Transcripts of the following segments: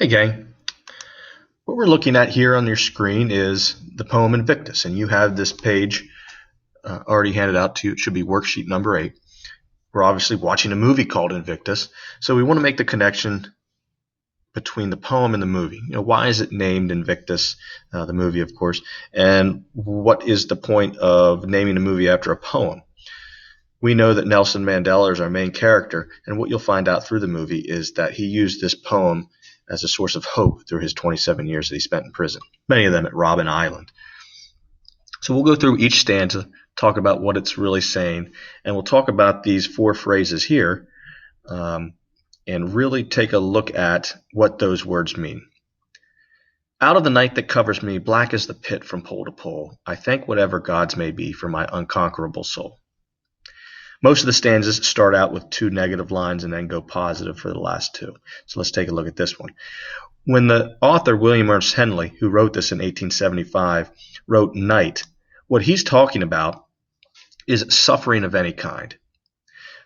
Hey gang, what we're looking at here on your screen is the poem Invictus, and you have this page already handed out to you. It should be worksheet number 8. We're obviously watching a movie called Invictus, so we want to make the connection between the poem and the movie. Why is it named Invictus, the movie, of course, and what is the point of naming a movie after a poem? We know that Nelson Mandela is our main character, and what you'll find out through the movie is that he used this poem as a source of hope through his 27 years that he spent in prison, many of them at Robben Island. So we'll go through each stanza, talk about what it's really saying, and we'll talk about these 4 phrases here and really take a look at what those words mean. Out of the night that covers me, black as the pit from pole to pole, I thank whatever gods may be for my unconquerable soul. Most of the stanzas start out with 2 negative lines and then go positive for the last 2. So let's take a look at this one. When the author, William Ernst Henley, who wrote this in 1875, wrote night, what he's talking about is suffering of any kind.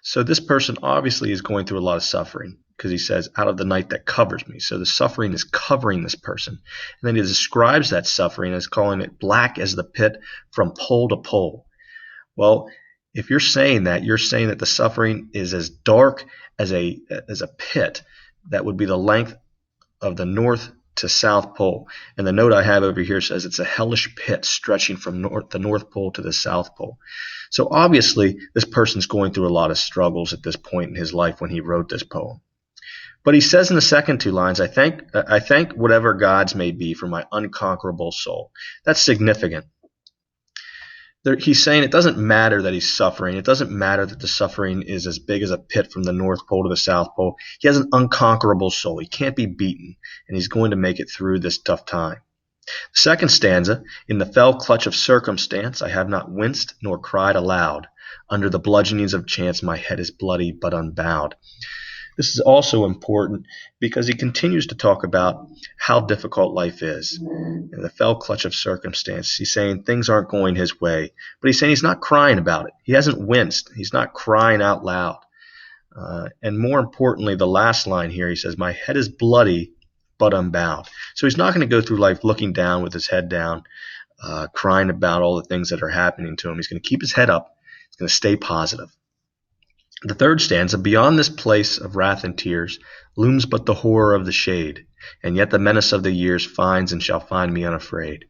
So this person obviously is going through a lot of suffering because he says, out of the night that covers me. So the suffering is covering this person. And then he describes that suffering as calling it black as the pit from pole to pole. Well, if you're saying that, you're saying that the suffering is as dark as a pit that would be the length of the North to South Pole. And the note I have over here says it's a hellish pit stretching from the North Pole to the South Pole. So obviously, this person's going through a lot of struggles at this point in his life when he wrote this poem. But he says in the second 2 lines, I thank whatever gods may be for my unconquerable soul. That's significant. He's saying it doesn't matter that he's suffering. It doesn't matter that the suffering is as big as a pit from the North Pole to the South Pole. He has an unconquerable soul. He can't be beaten, and he's going to make it through this tough time. The second stanza, in the fell clutch of circumstance, I have not winced nor cried aloud. Under the bludgeonings of chance, my head is bloody but unbowed. This is also important because he continues to talk about how difficult life is. In the fell clutch of circumstance, he's saying things aren't going his way, but he's saying he's not crying about it. He hasn't winced. He's not crying out loud. And more importantly, the last line here, he says, my head is bloody but unbowed. So he's not going to go through life looking down with his head down, crying about all the things that are happening to him. He's going to keep his head up. He's going to stay positive. The third stanza, beyond this place of wrath and tears, looms but the horror of the shade, and yet the menace of the years finds and shall find me unafraid.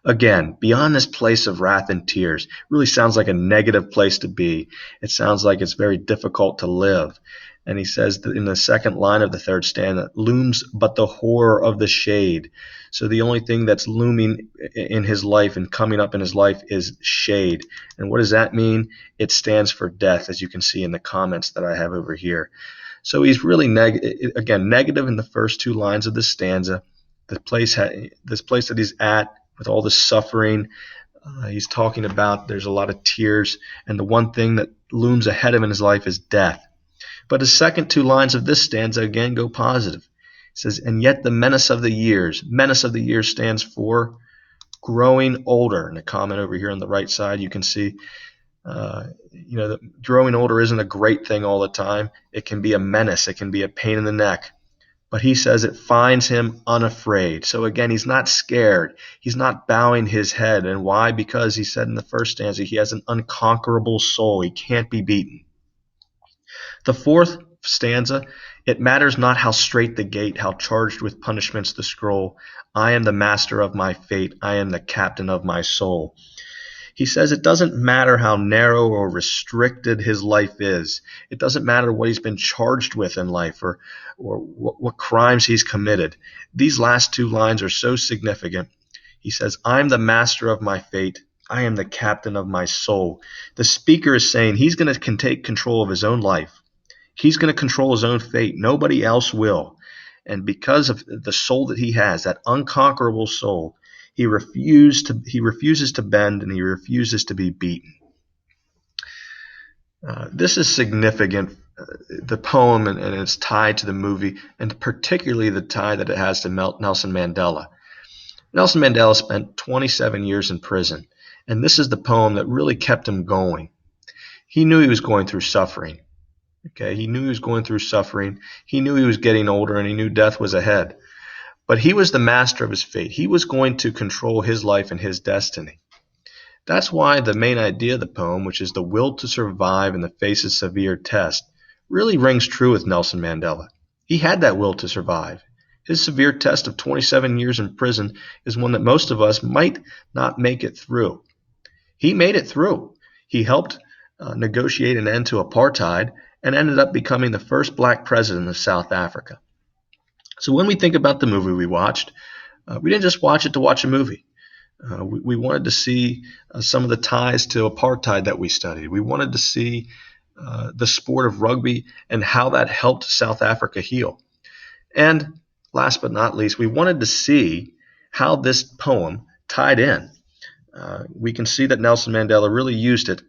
Again, beyond this place of wrath and tears really sounds like a negative place to be. It sounds like it's very difficult to live. And he says that in the second line of the third stanza, looms but the horror of the shade. So the only thing that's looming in his life and coming up in his life is shade. And what does that mean? It stands for death, as you can see in the comments that I have over here. So he's really negative in the first 2 lines of the stanza. This place that he's at with all the suffering, he's talking about there's a lot of tears, and the one thing that looms ahead of him in his life is death. But the second 2 lines of this stanza again go positive. It says, and yet the menace of the years. Menace of the years stands for growing older. In the comment over here on the right side, you can see, that growing older isn't a great thing all the time. It can be a menace. It can be a pain in the neck. But he says it finds him unafraid. So again, he's not scared. He's not bowing his head. And why? Because he said in the first stanza, he has an unconquerable soul. He can't be beaten. The fourth stanza, it matters not how straight the gate, how charged with punishments the scroll. I am the master of my fate. I am the captain of my soul. He says it doesn't matter how narrow or restricted his life is. It doesn't matter what he's been charged with in life or what crimes he's committed. These last 2 lines are so significant. He says, I'm the master of my fate. I am the captain of my soul. The speaker is saying he's going to take control of his own life. He's going to control his own fate. Nobody else will. And because of the soul that he has, that unconquerable soul, he refuses to bend, and he refuses to be beaten. This is significant, the poem, and it's tied to the movie, and particularly the tie that it has to Nelson Mandela. Nelson Mandela spent 27 years in prison, and this is the poem that really kept him going. He knew he was going through suffering. Okay, he knew he was going through suffering. He knew he was getting older, and he knew death was ahead. But he was the master of his fate. He was going to control his life and his destiny. That's why the main idea of the poem, which is the will to survive in the face of severe test, really rings true with Nelson Mandela. He had that will to survive. His severe test of 27 years in prison is one that most of us might not make it through. He made it through. He helped negotiate an end to apartheid and ended up becoming the first black president of South Africa. So when we think about the movie we watched, we didn't just watch it to watch a movie. We wanted to see some of the ties to apartheid that we studied. We wanted to see the sport of rugby and how that helped South Africa heal. And last but not least, we wanted to see how this poem tied in. We can see that Nelson Mandela really used it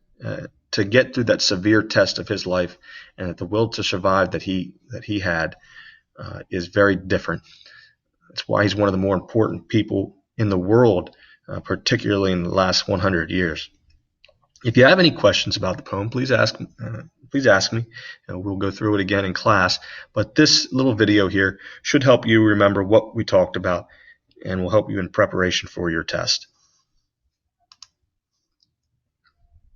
to get through that severe test of his life, and that the will to survive that he had is very different. That's why he's one of the more important people in the world, particularly in the last 100 years. If you have any questions about the poem, please ask me. We'll go through it again in class. But this little video here should help you remember what we talked about and will help you in preparation for your test.